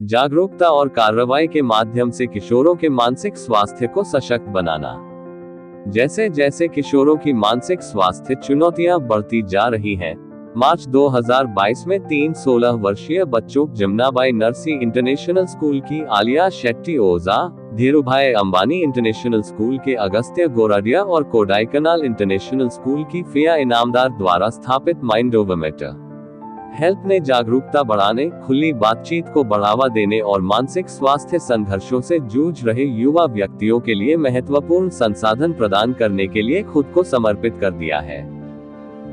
जागरूकता और कार्रवाई के माध्यम से किशोरों के मानसिक स्वास्थ्य को सशक्त बनाना। जैसे जैसे किशोरों की मानसिक स्वास्थ्य चुनौतियां बढ़ती जा रही हैं, मार्च 2022 में 16 वर्षीय बच्चों जमुनाबाई नरसी इंटरनेशनल स्कूल की आलिया शेट्टी ओझा, धीरूभाई अंबानी इंटरनेशनल स्कूल के अगस्त्य गोराडिया और कोडाईकनाल इंटरनेशनल स्कूल की फिया इनामदार द्वारा स्थापित माइंड ओवर मैटर हेल्प ने जागरूकता बढ़ाने, खुली बातचीत को बढ़ावा देने और मानसिक स्वास्थ्य संघर्षों से जूझ रहे युवा व्यक्तियों के लिए महत्वपूर्ण संसाधन प्रदान करने के लिए खुद को समर्पित कर दिया है।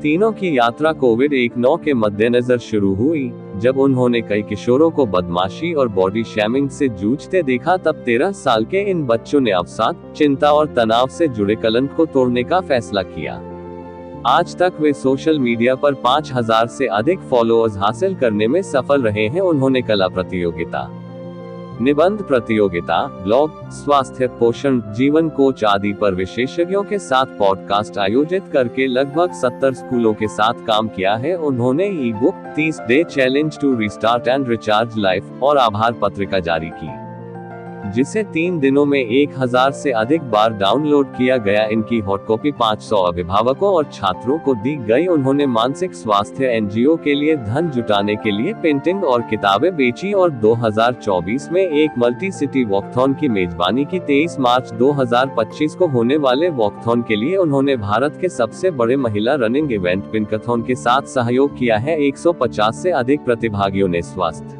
तीनों की यात्रा कोविड-19 के मद्देनजर शुरू हुई, जब उन्होंने कई किशोरों को बदमाशी और बॉडी शेमिंग से जूझते देखा। तब 13 साल के इन बच्चों ने अवसाद, चिंता और तनाव से जुड़े कलंक को तोड़ने का फैसला किया। आज तक वे सोशल मीडिया पर 5000 से अधिक फॉलोअर्स हासिल करने में सफल रहे हैं। उन्होंने कला प्रतियोगिता, निबंध प्रतियोगिता, ब्लॉग, स्वास्थ्य, पोषण, जीवन कोच आदि पर विशेषज्ञों के साथ पॉडकास्ट आयोजित करके लगभग 70 स्कूलों के साथ काम किया है। उन्होंने ebook 30 day challenge to restart and recharge life और आभार पत्रिका जारी की, जिसे 3 दिनों में 1000 से अधिक बार डाउनलोड किया गया। इनकी हॉट कॉपी 500 अभिभावकों और छात्रों को दी गई। उन्होंने मानसिक स्वास्थ्य एनजीओ के लिए धन जुटाने के लिए पेंटिंग और किताबें बेची और 2024 में एक मल्टी सिटी वॉकथॉन की मेजबानी की। 23 मार्च 2025 को होने वाले वॉकथॉन के लिए उन्होंने भारत के सबसे बड़े महिला रनिंग इवेंट पिनकथॉन के साथ सहयोग किया है। 150 से अधिक प्रतिभागियों ने स्वास्थ्य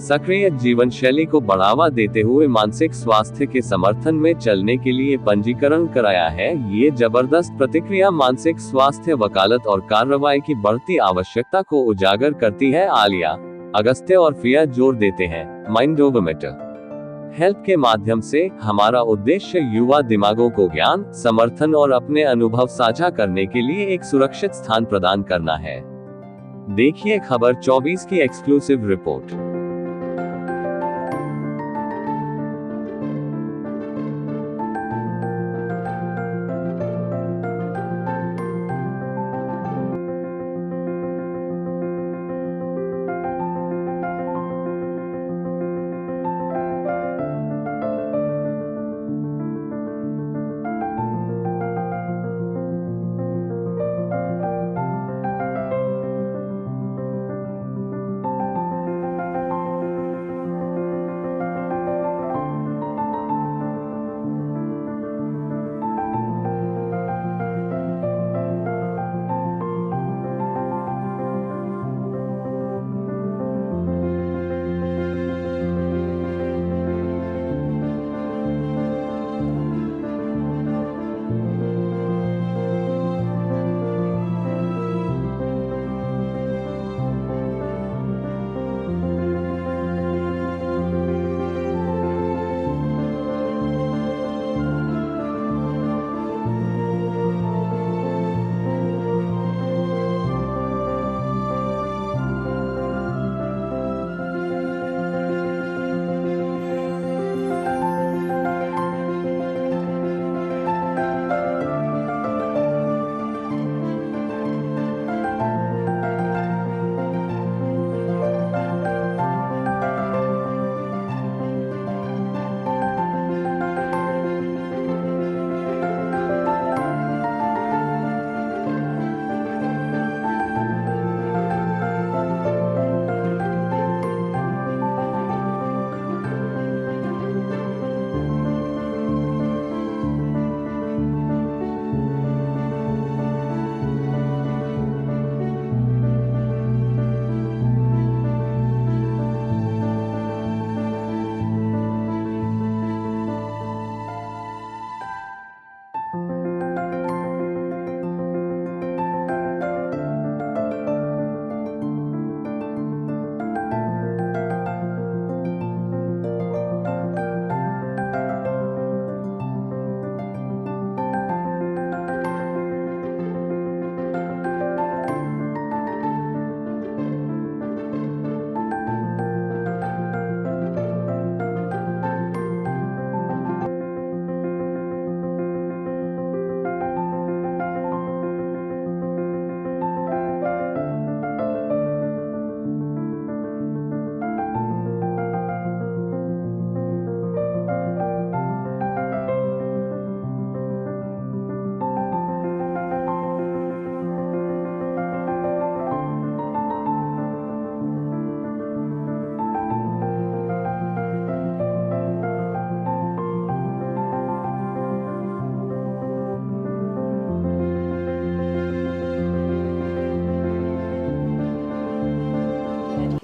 सक्रिय जीवन शैली को बढ़ावा देते हुए मानसिक स्वास्थ्य के समर्थन में चलने के लिए पंजीकरण कराया है। ये जबरदस्त प्रतिक्रिया मानसिक स्वास्थ्य वकालत और कार्रवाई की बढ़ती आवश्यकता को उजागर करती है। आलिया, अगस्त्य और फिया जोर देते हैं, माइंड ओवर मैटर हेल्प के माध्यम से हमारा उद्देश्य युवा दिमागों को ज्ञान, समर्थन और अपने अनुभव साझा करने के लिए एक सुरक्षित स्थान प्रदान करना है। देखिए खबर 24 की exclusive report.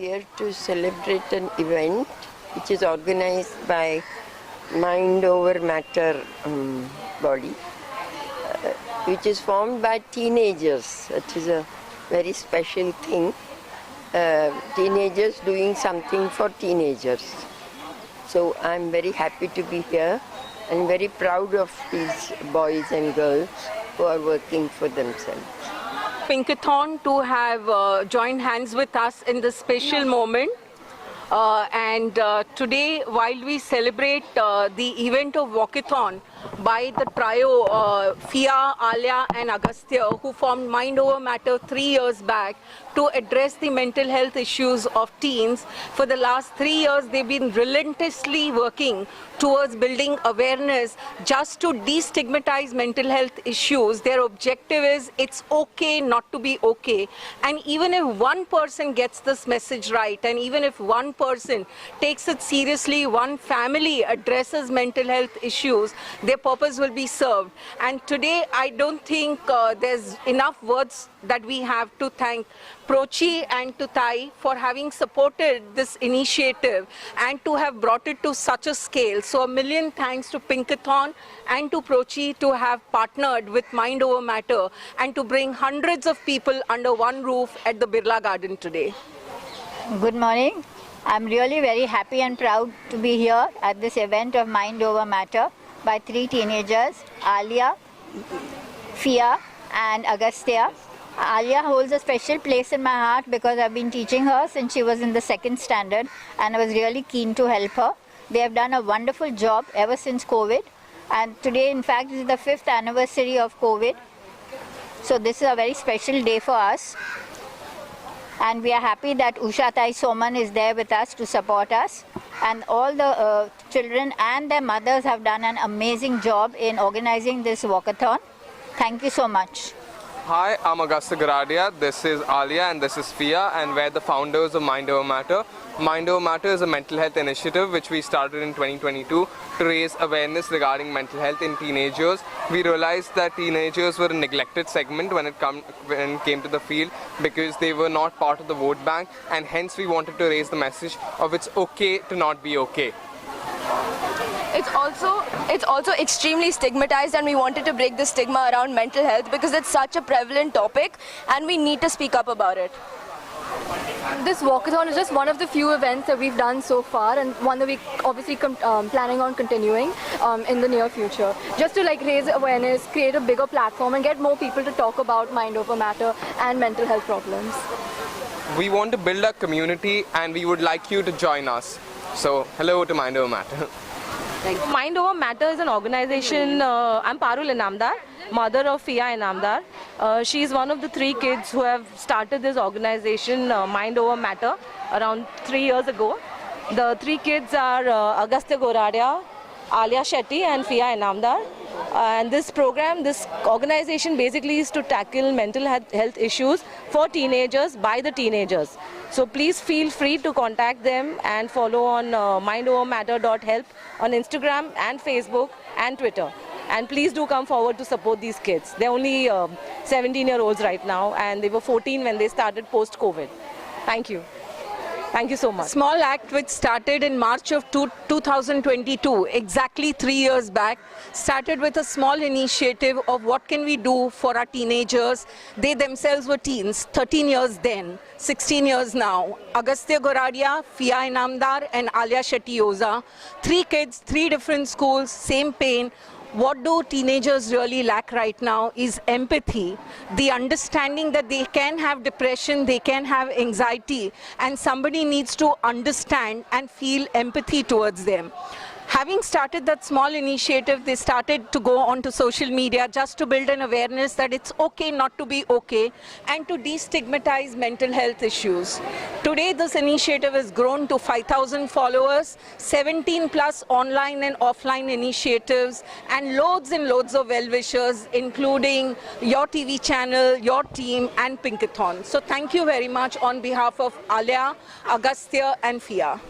here to celebrate an event which is organized by Mind Over Matter body, which is formed by teenagers. It is a very special thing. Teenagers doing something for teenagers. So I'm very happy to be here and very proud of these boys and girls who are working for themselves. Pinkathon to have joined hands with us in this special moment. And today, while we celebrate the event of Walkathon by the trio Fia, Alia and Agastya, who formed Mind Over Matter 3 years back to address the mental health issues of teens. For the last 3 years, they've been relentlessly working towards building awareness just to destigmatize mental health issues. Their objective is it's okay not to be okay. And even if one person gets this message right, and even if one person takes it seriously, one family addresses mental health issues, their purpose will be served. And today, I don't think there's enough words that we have to thank Prochi and to Thai for having supported this initiative and to have brought it to such a scale. So a million thanks to Pinkathon and to Prochi to have partnered with Mind Over Matter and to bring hundreds of people under one roof at the Birla Garden today. Good morning. I'm really very happy and proud to be here at this event of Mind Over Matter by 3 teenagers, Alia, Fia and Agastya. Alia holds a special place in my heart because I've been teaching her since she was in the 2nd standard and I was really keen to help her. They have done a wonderful job ever since COVID, and today in fact is the 5th anniversary of COVID. So this is a very special day for us. And we are happy that Usha Tai Soman is there with us to support us. And all the children and their mothers have done an amazing job in organizing this walkathon. Thank you so much. Hi, I'm Agastya Goradia, this is Alia and this is Fia, and we're the founders of Mind Over Matter. Mind Over Matter is a mental health initiative which we started in 2022 to raise awareness regarding mental health in teenagers. We realized that teenagers were a neglected segment when it came to the field because they were not part of the vote bank, and hence we wanted to raise the message of it's okay to not be okay. It's also extremely stigmatized, and we wanted to break the stigma around mental health because it's such a prevalent topic and we need to speak up about it. This walkathon is just one of the few events that we've done so far, and one that we obviously planning on continuing in the near future. Just to raise awareness, create a bigger platform and get more people to talk about Mind Over Matter and mental health problems. We want to build a community and we would like you to join us. So hello to Mind Over Matter. Mind Over Matter is an organization. I'm Parul Inamdar, mother of Fia Inamdar. She is one of the 3 kids who have started this organization, Mind Over Matter, around 3 years ago. The 3 kids are Agastya Goradia, Alia Shetty and Fia Inamdar. And this program, this organization basically is to tackle mental health issues for teenagers by the teenagers. So please feel free to contact them and follow on mindovermatter.help on Instagram and Facebook and Twitter. And please do come forward to support these kids. They're only 17-year-olds right now, and they were 14 when they started post-COVID. Thank you. Thank you so much. Small act which started in March of 2022, exactly 3 years back, started with a small initiative of what can we do for our teenagers. They themselves were teens, 13 years then, 16 years now. Agastya Goradia, Fia Inamdar and Alia Shetty Oza. 3 kids, 3 different schools, same pain. What do teenagers really lack right now is empathy, the understanding that they can have depression, they can have anxiety, and somebody needs to understand and feel empathy towards them. Having started that small initiative, they started to go onto social media just to build an awareness that it's okay not to be okay and to destigmatize mental health issues. Today, this initiative has grown to 5,000 followers, 17 plus online and offline initiatives, and loads of well-wishers, including your TV channel, your team, and Pinkathon. So thank you very much on behalf of Alia, Agastya, and Fia.